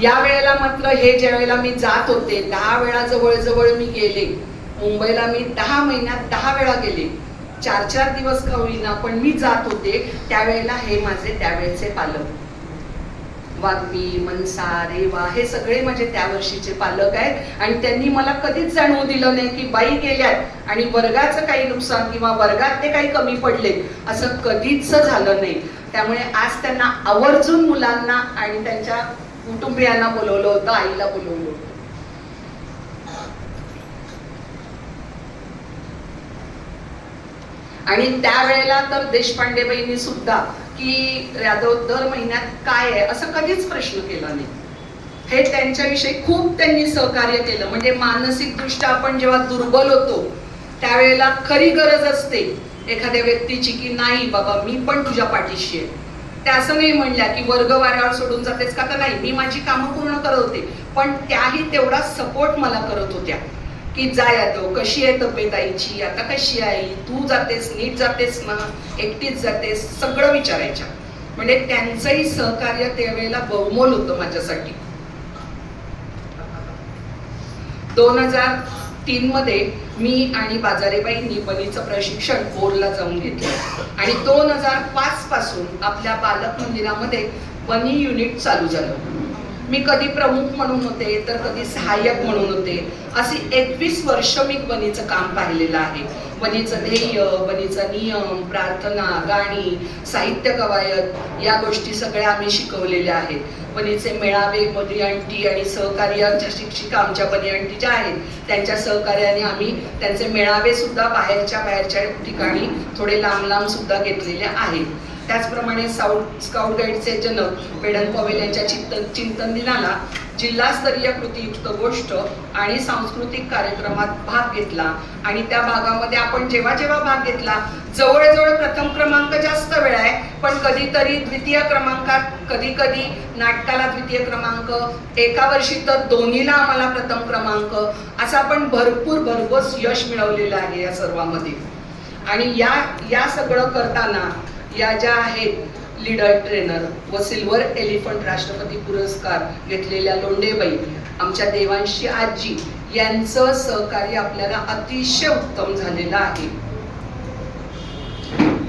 Speaker 10: या वेळेला मात्र हे ज्या वेळेला मी जात होते, 10 वेळा जवळ मी गेले मुंबईला. मी 10 महिन्यात 10 वेळा गेले, 4-4 दिवस का होईना, पण मी जात होते. त्यावेळेला हे माझे त्यावेळेचे पालक वाग्मी, मनसा, रेवा हे सगळे माझे त्या वर्षीचे पालक आहेत आणि त्यांनी मला कधीच जाणवू दिलं नाही की बाई गेल्यात आणि वर्गाचं काही नुकसान किंवा वर्गात ते काही कमी पडले, असं कधीच झालं नाही. त्यामुळे आज त्यांना आवर्जून मुलांना आणि त्यांच्या कुटुंबियांना बोलवलं होतं, आईला बोलवलं होतं. आणि त्यावेळेला तर देशपांडे बाईंनी सुद्धा की यादव दर महिन्यात काय आहे असं कधीच प्रश्न केला नाही. हे त्यांच्याविषयी खूप त्यांनी सहकार्य केलं. म्हणजे मानसिक दृष्ट्या आपण जेव्हा दुर्बल होतो त्यावेळेला खरी गरज असते एखाद्या व्यक्तीची की नाही बाबा मी पण तुझ्या पाठीशी आहे. त्या असं नाही म्हणल्या की वर्ग वाऱ्यावर सोडून जातेस का, तर नाही, मी माझी कामं पूर्ण करत होते पण त्याही तेवढा सपोर्ट मला करत होत्या की जा यादव, कशी आहे तब्येत आईची, आता कशी आहे, तू जातेस, नीट जातेस ना, एकटीच जातेस, सगळं विचारायच्या. म्हणजे त्यांचंही सहकार्य त्यावेळेला बहुमोल होतं माझ्यासाठी. 2003 मध्ये मी आणि बाजारेबाईंनी बनीचं प्रशिक्षण बोरला जाऊन घेतलं आणि 2005 पासून आपल्या बालक मंदिरामध्ये बनी युनिट चालू झालं. मी कधी प्रमुख म्हणून होते तर कधी सहाय्यक म्हणून होते. अशी 21 वर्ष मी बनीचं काम पाहिलेलं आहे. बनीचं ध्येय, बनीचा नियम, प्रार्थना, गाणी, साहित्य कवायत या गोष्टी सगळ्या आम्ही शिकवलेल्या आहेत. बनीचे मेळावे, बनी आंटी आणि सहकार्याच्या शिक्षिका आमच्या बनी आंटी ज्या आहेत त्यांच्या सहकार्याने आम्ही त्यांचे मेळावे सुद्धा बाहेरच्या ठिकाणी थोडे लांब सुद्धा घेतलेले आहेत. त्याचप्रमाणे स्काउट गाईडचे जनक पेडन पवेल यांच्या चिंतन दिनाला जिल्हास्तरीय कृतीयुक्त गोष्ट आणि सांस्कृतिक कार्यक्रमात भाग घेतला आणि त्या भागामध्ये आपण जेव्हा भाग घेतला जवळजवळ प्रथम क्रमांक जास्त वेळा आहे पण कधीतरी द्वितीय क्रमांकात, कधी नाटकाला द्वितीय क्रमांक, एका वर्षी तर दोन्हीला आम्हाला प्रथम क्रमांक, असं आपण भरघोस यश मिळवलेलं आहे या सर्वांमध्ये. आणि या सगळं करताना या ज्या आहेत लीडर ट्रेनर व सिल्वर एलिफंट राष्ट्रपती पुरस्कार घेतलेल्या लोंढेबाई, आमच्या देवांशी आजी यांचं सहकार्य आपल्याला अतिशय उत्तम झालेलं आहे.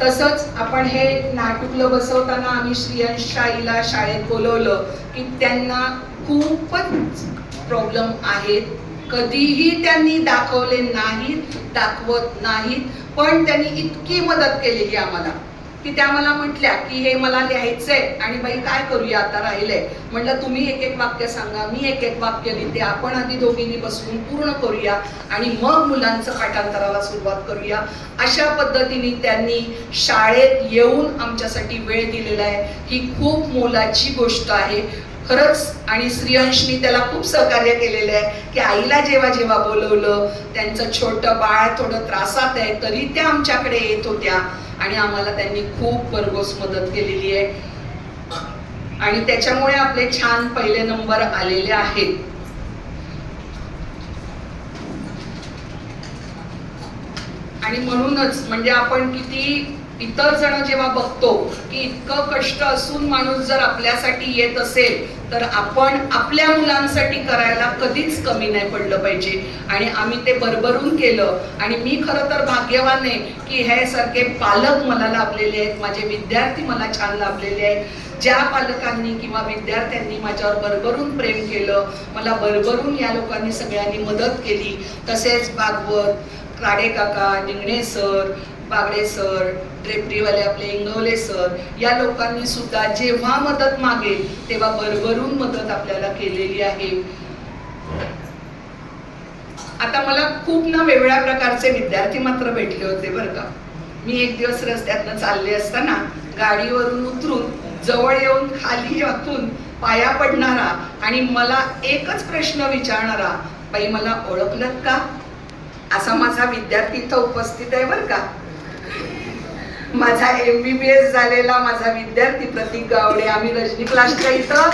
Speaker 10: तसंच आपण हे नाटुकलं बसवताना आम्ही श्रीयांश आईला शाळेत बोलवलं की त्यांना खूपच प्रॉब्लेम आहेत, कधीही त्यांनी दाखवले नाहीत, दाखवत नाहीत, पण त्यांनी इतकी मदत केलेली आम्हाला की त्या मला म्हटल्या की हे मला लिहायचंय आणि बाई काय करूया आता राहिलंय. म्हटलं तुम्ही एक वाक्य सांगा, मी एक वाक्य लिहिते, आपण आधी दोघींनी बसून पूर्ण करूया आणि मग मुलांचं पाठांतराला सुरुवात करूया. अशा पद्धतीने त्यांनी शाळेत येऊन आमच्यासाठी वेळ दिलेला आहे. ही खूप मोलाची गोष्ट आहे खरंच. आणि श्रीयांशनी त्याला खूप सहकार्य केलेलं आहे की आईला जेव्हा बोलवलं, त्यांचं छोटं बाळ थोडं त्रासात आहे तरी त्या आमच्याकडे येत होत्या आणि आम्हाला त्यांनी खूप भरघोस मदत केलेली आहे आणि त्याच्यामुळे आपले छान पहिले नंबर आलेले आहेत. आणि म्हणूनच म्हणजे आपण किती इतर जण जेव्हा बघतो की इतकं कष्ट असून माणूस जर आपल्यासाठी येत असेल तर आपण आपल्या मुलांसाठी करायला कधीच कमी नाही पडलं पाहिजे. आणि आम्ही ते भरभरून केलं आणि मी खरं तर भाग्यवान आहे की हे सारखे पालक मला लाभलेले आहेत, माझे विद्यार्थी मला छान लाभलेले आहेत. ज्या पालकांनी किंवा विद्यार्थ्यांनी माझ्यावर भरभरून प्रेम केलं, मला भरभरून या लोकांनी सगळ्यांनी मदत केली. तसेच भागवत, राडे काका, निंगणे सर, बागडे सर, ड्रेपरीवाले आपले इंगवले सर या लोकांनी सुद्धा जेव्हा मदत मागेल तेव्हा भरभरून मदत आपल्याला केलेली आहे. आता मला खूप वेगळ्या प्रकारचे विद्यार्थी मात्र भेटले होते बरं का. मी एक दिवस रस्त्यातनं चालले असताना गाडीवरून उतरून जवळ येऊन खाली वाकून पाया पडणारा आणि मला एकच प्रश्न विचारणारा, बाई मला ओळखलत का, असा माझा विद्यार्थी इथं उपस्थित आहे बरं का. माझा MBBS झालेला माझा विद्यार्थी प्रतीक गावडे, आम्ही रजनी क्लासच्या इथं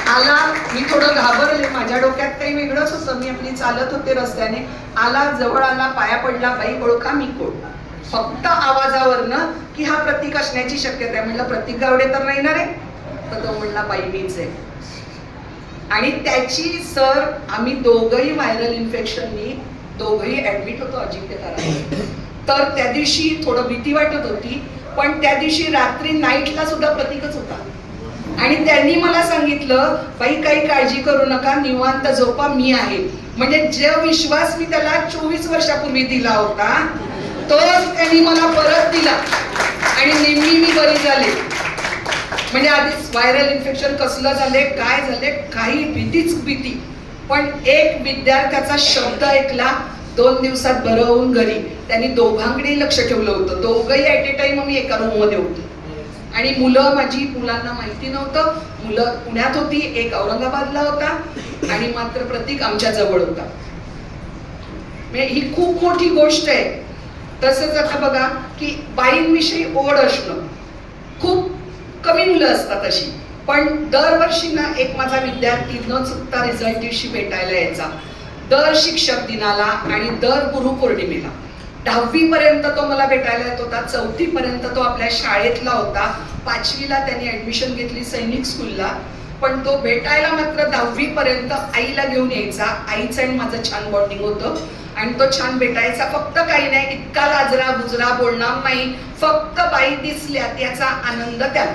Speaker 10: आला. मी थोडं घाबरले, माझ्या डोक्यात काही वेगळंच होतं. मी आपली चालत होते रस्त्याने, आला, जवळ आला, पाया पडला, बाई ओळखा मी कोण. फक्त आवाजावरनं की हा प्रतीक असण्याची शक्यता आहे. म्हणलं प्रतीक गावडे तर नाही ना रे, तर तो म्हणला बाई मीच आहे. आणि त्याची सर आम्ही दोघंही व्हायरल इन्फेक्शननी दोघंही ऍडमिट होतो अजिंक्यतारा. तर त्या दिवशी थोडं भीती वाटत होती पण त्या दिवशी रात्री नाईटला सुद्धा प्रतीकच होता. आणि त्यांनी मला सांगितलं, बाई काही काळजी करू नका, निवांत झोपा, मी आहे. म्हणजे जो विश्वास मी त्याला 24 वर्षापूर्वी दिला होता तोच त्यांनी मला परत दिला आणि नेहमी मी बरी झाले. म्हणजे आधीच व्हायरल इन्फेक्शन कसलं झाले, काय झाले, काही भीतीच भीती. पण एक विद्यार्थ्याचा शब्द ऐकला, 2 दिवसात बरं होऊन घरी. त्यांनी दोघांकडे लक्ष ठेवलं होतं. दोघंही ऍट ए टाइम आम्ही एका रूम मध्ये होतो. आणि मुलांना माहिती नव्हतं. मुलं पुण्यात होती, एक औरंगाबादला होता आणि मात्र प्रतीक आमच्या जवळ होता. म्हणजे ही खूप मोठी गोष्ट आहे. तसंच आता बघा की बाईंविषयी ओढ असणं, खूप कमी मुलं असतात अशी. पण दरवर्षी ना एक माझा विद्यार्थी न चुकता रिझल्ट दिवशी भेटायला यायचा, दर शिक्षक दिनाला आणि दर गुरुपौर्णिमेला. 10वी पर्यंत तो मला भेटायला येत होता. 4थी पर्यंत तो आपल्या शाळेतला होता. 5वीला त्यांनी ऍडमिशन घेतली सैनिक स्कूलला. पण तो भेटायला मात्र 10वी पर्यंत आईला घेऊन यायचा. आईचं आणि माझं छान बॉन्डिंग होतं आणि तो छान भेटायचा. फक्त काही नाही, इतका लाजरा बुजरा बोलणार नाही, फक्त बाई दिसल्या त्याचा आनंद त्याला.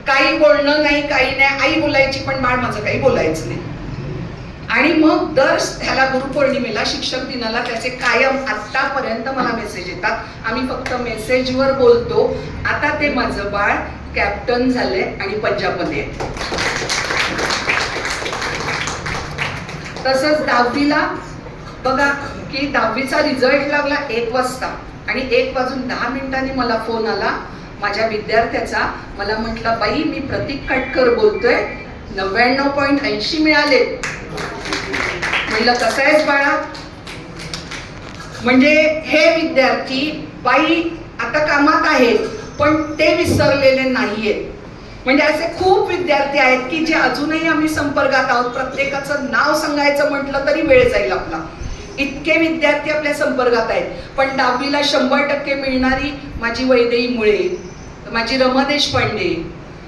Speaker 10: काही बोलणं नाही, काही नाही. आई बोलायची पण बाळ माझं काही बोलायचं नाही. आणि मग दर ह्याला गुरुपौर्णिमेला शिक्षक दिनाला त्याचे कायम आतापर्यंत मला मेसेज येतात. आम्ही फक्त मेसेजवर बोलतो. आता ते माझं बाळ कॅप्टन झाले आणि पंजाबमध्ये. तसंच 10वीला बघा की 10वीचा रिझल्ट लागला 1 वाजता आणि 1:10 मला फोन आला माझ्या विद्यार्थ्याचा. मला म्हटलं, बाई मी प्रतीक काटकर बोलतोय, 99.80 मिळाले. म्हणलं कसं आहेस बाळा? म्हणजे हे विद्यार्थी बाई आता कामात आहेत पण ते विसरलेले नाहीयेत. म्हणजे असे खूप विद्यार्थी आहेत की जे अजूनही आम्ही संपर्कात आहोत. प्रत्येकाचं नाव सांगायचं म्हटलं तरी वेळ जाईल आपला, इतके विद्यार्थी आपल्या संपर्कात आहेत. पण 10वीला 100% मिळणारी माझी वैदेही मुळे, माझी रमा देशपांडे,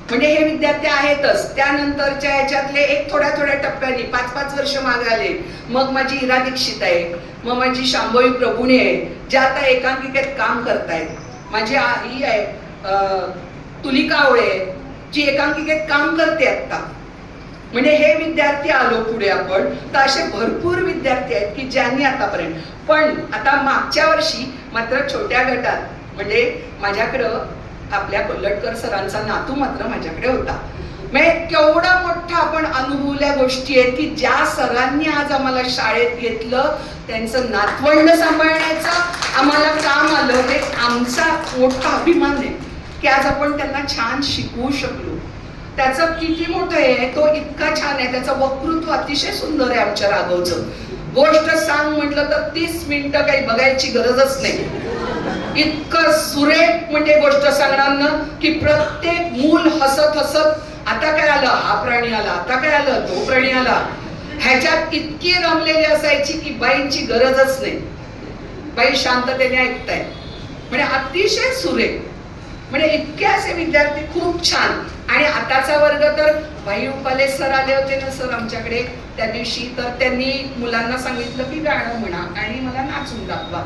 Speaker 10: म्हणजे हे विद्यार्थी आहेतच. त्यानंतरच्या ह्याच्यातले एक थोड्या टप्प्यांनी 5-5 वर्ष मागे आले. मग माझी इरा दीक्षित आहे, मग माझी शांभवी प्रभुणे आहे, ज्या आता एकांकिकेत काम करतायत. माझी आई आहे तुलिका आवळे, जी एकांकिकेत काम करते आता. म्हणजे हे विद्यार्थी आलो पुढे आपण. तर असे भरपूर विद्यार्थी आहेत की ज्यांनी आतापर्यंत. पण आता मागच्या वर्षी मात्र छोट्या गटात, म्हणजे माझ्याकडं आपल्या कोल्हटकर सरांचा नातू मात्र माझ्याकडे होता. म्हणजे केवढा मोठा आपण अनुभवल्या गोष्टी आहेत की ज्या सरांनी आज आम्हाला शाळेत घेतलं त्यांचं नातवंड सांभाळण्याचं आम्हाला काम आलं. हे आमचा मोठा अभिमान आहे की आज आपण त्यांना छान शिकवू शकलो. त्याचं किती मोठं आहे, तो इतका छान आहे. त्याचं वक्तृत्व अतिशय सुंदर आहे आमच्या राघवचं. गोष्ट सांग म्हटलं तर 30 मिनिटं काही बघायची गरजच नाही. इतकं सुरेख म्हणजे गोष्ट सांगणार ना की प्रत्येक मूल हसत हसत आता काय आलं, हा प्राणी आला, आता काय आलं, तो प्राणी आला, ह्याच्यात इतकी रमलेली असायची की बाईंची गरजच नाही. बाई शांततेने ऐकताय. म्हणजे अतिशय सुरेख. म्हणजे इतके असे विद्यार्थी खूप छान. आणि आताचा वर्ग तर भाई उपाले सर आले होते ना सर आमच्याकडे त्या दिवशी. तर त्यांनी मुलांना सांगितलं की गाणं म्हणा आणि मला नाचून दाखवा.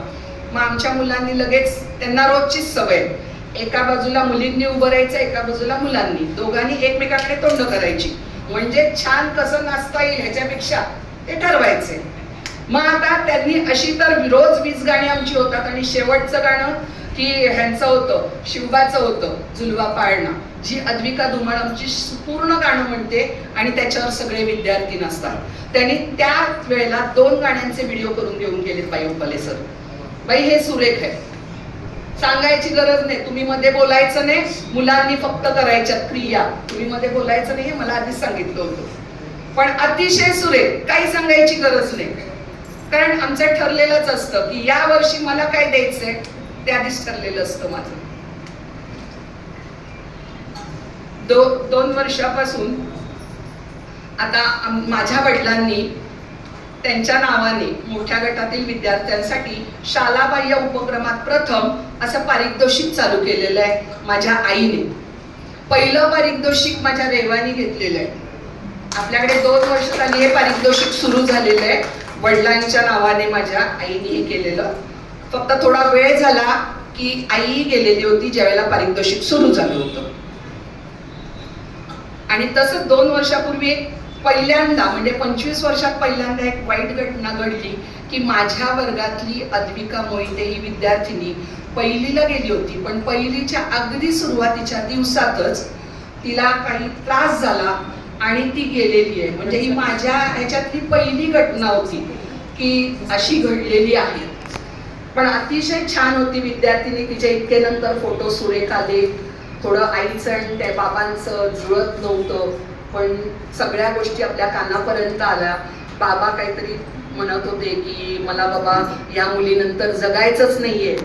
Speaker 10: मग आमच्या मुलांनी लगेच, त्यांना रोजचीच सवय, एका बाजूला मुलींनी उभं राहायचं, एका बाजूला मुलांनी, दोघांनी एकमेकाकडे तोंड करायची. म्हणजे छान कसं नाचता येईल ह्याच्यापेक्षा ते ठरवायचे. मग आता त्यांनी अशी तर रोज 20 गाणी आमची होतात. आणि शेवटचं गाणं की ह्यांचं होतं, शिवबाचं होतं, झुलवा पाळणा, जी अद्विका धुमाळ आमची पूर्ण गाणं म्हणते आणि त्याच्यावर सगळे विद्यार्थी नसतात. त्यांनी त्या वेळेला 2 गाण्यांचे व्हिडिओ करून घेऊन गेलेत बाई उपाले सर. बाई हे सुरेख आहे, सांगायची गरज नाही. तुम्ही मध्ये बोलायचं नाही, मुलांनी फक्त करायच्या क्रिया. तुम्ही मध्ये बोलायचं नाही, मला आधीच सांगितलं होतं. पण अतिशय सुरेख, काही सांगायची गरज नाही. कारण आमचं ठरलेलंच असतं की या वर्षी मला काय द्यायचंय ते आधीच ठरलेलं असतं माझं. 2 वर्षापासून आता माझ्या वडिलांनी त्यांच्या नावाने मोठ्या गटातील विद्यार्थ्यांसाठी शालाबाह्य उपक्रमात प्रथम असं पारितोषिक चालू केलेलं आहे माझ्या आईने. पहिलं पारितोषिक माझ्या रेवानी घेतलेलं आहे. आपल्याकडे 2 वर्ष झाली हे पारितोषिक सुरू झालेलं आहे. वडिलांच्या नावाने माझ्या आईने हे केलेलं. फक्त थोडा वेळ झाला की आई गेलेली होती ज्यावेळेला पारितोषिक सुरू झालं होतं. आणि तसंच 2 वर्षापूर्वी एक पहिल्यांदा म्हणजे 25 वर्षात पहिल्यांदा एक वाईट घटना घडली की माझ्या वर्गातली अद्विका मोहिते ही विद्यार्थिनी पहिलीला गेली होती, पण पहिलीच्या अगदी सुरुवातीच्या दिवसातच तिला काही त्रास झाला आणि ती गेलेली आहे. म्हणजे ही माझ्या ह्याच्यातली पहिली घटना होती की अशी घडलेली आहे. पण अतिशय छान होती विद्यार्थिनी. तिच्या इतके नंतर फोटो सुरेख आले. थोडं आईचं आणि त्या बाबांचं जुळत नव्हतं, पण सगळ्या गोष्टी आपल्या कानापर्यंत आल्या. बाबा काहीतरी म्हणत होते की मला बाबा या मुलीनंतर जगायचंच नाहीये,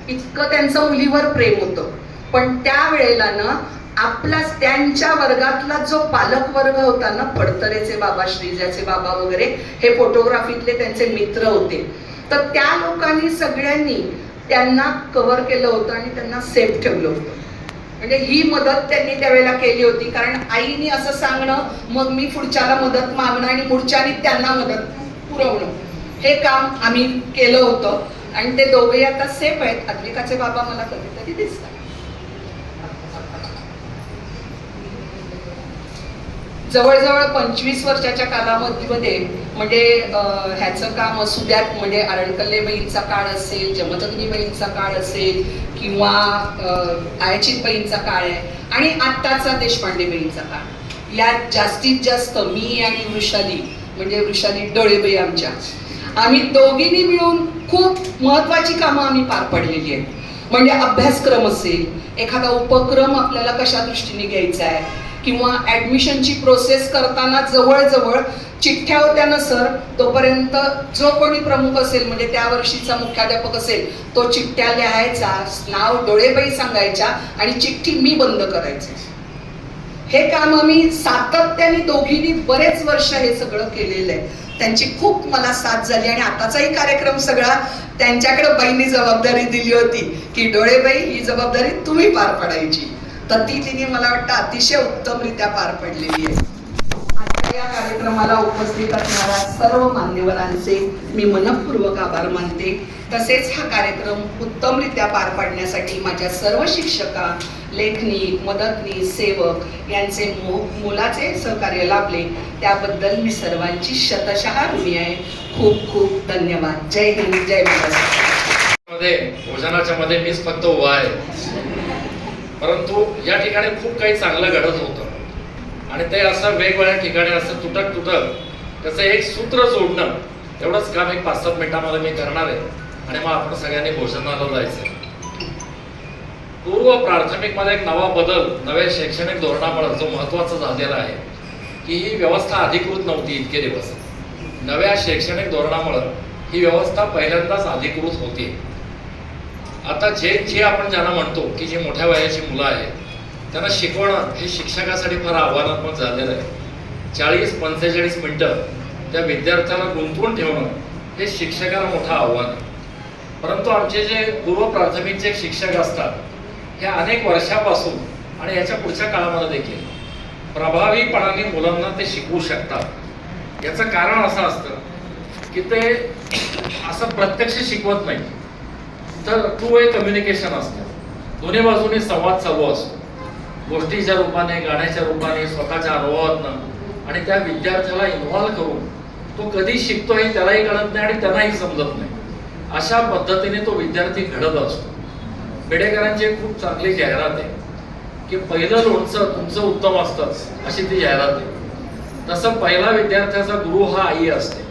Speaker 10: इतकं त्यांचं मुलीवर प्रेम होतं. पण त्यावेळेला ना आपला त्यांच्या वर्गातला जो पालक वर्ग होता ना, फडतरेचे बाबा, श्रीजाचे बाबा वगैरे, हे फोटोग्राफीतले त्यांचे मित्र होते. तर त्या लोकांनी सगळ्यांनी त्यांना कव्हर केलं होतं आणि त्यांना सेफ ठेवलं होतं. म्हणजे ही मदत त्यांनी त्यावेळेला केली होती. कारण आईनी असं सांगणं, मग मी पुढच्याला मदत मागणं आणि पुढच्यानी त्यांना मदत पुरवणं, हे काम आम्ही केलं होतं. आणि ते दोघे आता सेफ आहेत. अद्विकाचे बाबा मला कधीतरी दिसतात. जवळजवळ 25 वर्षाच्या कालावधीमध्ये म्हणजे ह्याचं काम असू द्यात, म्हणजे अरणकल्लेबाईंचा काळ असेल, जमदग्नीबाईंचा काळ असेल किंवा आयचितबाईंचा काळ आहे आणि आत्ताचा देशपांडेबाईंचा काळ, यात जास्तीत जास्त मी आणि वृषाली म्हणजे वृषाली डोळेबाई आमच्या, आम्ही दोघींनी मिळून खूप महत्वाची कामं आम्ही पार पडलेली आहेत. म्हणजे अभ्यासक्रम असेल, एखादा उपक्रम आपल्याला कशा दृष्टीने घ्यायचा आहे, किंवा ऍडमिशनची प्रोसेस करताना जवळजवळ चिठ्ठ्या होत्या ना सर, तोपर्यंत जो कोणी प्रमुख असेल म्हणजे त्या वर्षीचा मुख्याध्यापक असेल तो चिठ्ठ्या लिहायचा, नाव डोळेबाई सांगायच्या आणि चिठ्ठी मी बंद करायचे. हे काम आम्ही सातत्याने दोघींनी बरेच वर्ष हे सगळं केलेलं आहे. त्यांची खूप मला साथ झाली आणि आताचाही कार्यक्रम सगळा त्यांच्याकडे बाईंनी जबाबदारी दिली होती की डोळेबाई ही जबाबदारी तुम्ही पार पाडायची. तर ती तिने मला वाटतं अतिशय उत्तमरित्या पार पडलेली आहे. आता या कार्यक्रमाला उपस्थित असणाऱ्या सर्व मान्यवरांचे मी मनःपूर्वक आभार मानते. तसेच हा कार्यक्रम उत्तमरित्या पार पाडण्यासाठी माझ्या सर्व शिक्षका, लेखनी, मदतनीस, सेवक यांचे मोलाचे सहकार्य लाभले, त्याबद्दल मी सर्वांची शतशः ऋणी आहे. खूप खूप धन्यवाद. जय हिंद, जय महाराष्ट्र.
Speaker 11: भोजनाच्या मध्ये मीच फक्त उभा आहे, परंतु या ठिकाणी खूप काही चांगलं घडत होतं आणि ते असं वेगवेगळ्या ठिकाणी असं तुटक त्याचं एक सूत्र जोडणं, एवढंच काम एक 5-7 मिनिटांमध्ये मी करणार आहे आणि मग आपण सगळ्यांनी भोजनाला जायचं. पूर्व प्राथमिक मध्ये एक नवा बदल नव्या शैक्षणिक धोरणामुळे जो महत्वाचा झालेला आहे की ही व्यवस्था अधिकृत नव्हती इतके दिवस. नव्या शैक्षणिक धोरणामुळे ही व्यवस्था पहिल्यांदाच अधिकृत होती. आता जे आपण ज्यांना म्हणतो की जी मोठ्या वयाची मुलं आहेत त्यांना शिकवणं हे शिक्षकासाठी फार आव्हानात्मक झालेलं आहे. 40-45 मिनिटं त्या विद्यार्थ्याला गुंतवून ठेवणं हे शिक्षकाला मोठं आव्हान आहे. परंतु आमचे जे पूर्व प्राथमिकचे शिक्षक असतात हे अनेक वर्षापासून आणि याच्या पुढच्या काळामध्ये देखील प्रभावीपणाने मुलांना ते शिकवू शकतात. याचं कारण असं असतं की ते असं प्रत्यक्ष शिकवत नाही, तर टू वे कम्युनिकेशन असतं. दोन्ही बाजूने संवाद चालू असतो, गोष्टीच्या रूपाने, गाण्याच्या रूपाने, स्वतःच्या अनुभवातनं, आणि त्या विद्यार्थ्याला इन्व्हॉल्व करून तो कधी शिकतो हे त्यालाही कळत नाही आणि त्यांनाही समजत नाही. अशा पद्धतीने तो विद्यार्थी घडत असतो. बेडेकरांची खूप चांगली जाहिरात आहे की पहिलं लोणचं तुमचं उत्तम असतंच, अशी ती जाहिरात आहे. तसं पहिला विद्यार्थ्याचा गुरु हा आई असते,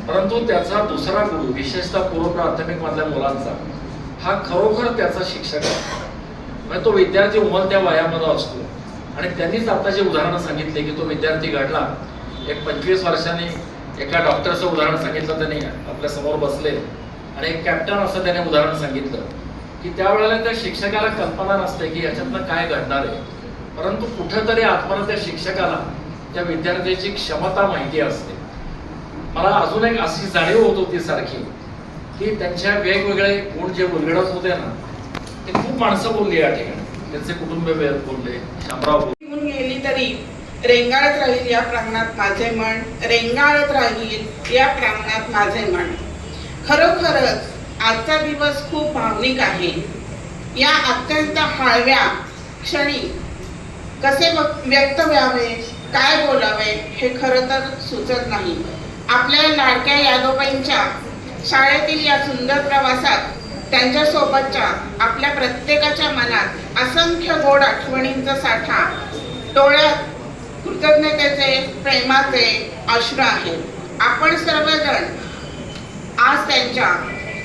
Speaker 11: परंतु त्याचा दुसरा गुरु, विशेषतः पूर्व प्राथमिक मधल्या मुलांचा, हा खरोखर त्याचा शिक्षक असतो. म्हणजे तो विद्यार्थी उमलत्या वयामध्ये असतो. आणि त्यांनीच आता जे उदाहरण सांगितले की तो विद्यार्थी घडला, एक 25 वर्षांनी एका डॉक्टरचं उदाहरण सांगितलं त्यांनी, आपल्या समोर बसले, आणि एक कॅप्टन असं त्याने उदाहरण सांगितलं की त्यावेळेला त्या शिक्षकाला कल्पना नसते की याच्यातनं काय घडणार आहे, परंतु कुठेतरी आत्म्यानं त्या शिक्षकाला त्या विद्यार्थ्याची क्षमता माहिती असते. मला अजून एक अशी जाणीव होत होती सारखी की त्यांच्या वेगवेगळे गुण जे उलगडत होते ना, ते खूप माणसं बोलली या ठिकाणी, त्यांचे कुटुंब बोलले, शामराव बोलले.
Speaker 12: गेली तरी रेंगाळत राहील या प्रांगणात माझे मन, रेंगाळत राहील या प्रांगणात माझे मन. खरोखरच आजचा दिवस खूप भावनिक आहे. या अत्यंत हळव्या क्षणी कसे व्यक्त व्हावे, काय बोलावे हे खरं तर सुचत नाही. आपल्या लाडक्या यादवबाईंच्या शाळेतील या सुंदर प्रवासात त्यांच्यासोबतच्या आपल्या प्रत्येकाच्या मनात असंख्य गोड आठवणींचा साठा, डोळ्यात कृतज्ञतेचे, प्रेमाचे अश्रू आहेत. आपण सर्वजण आज त्यांच्या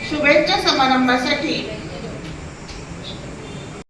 Speaker 12: शुभेच्छा समारंभासाठी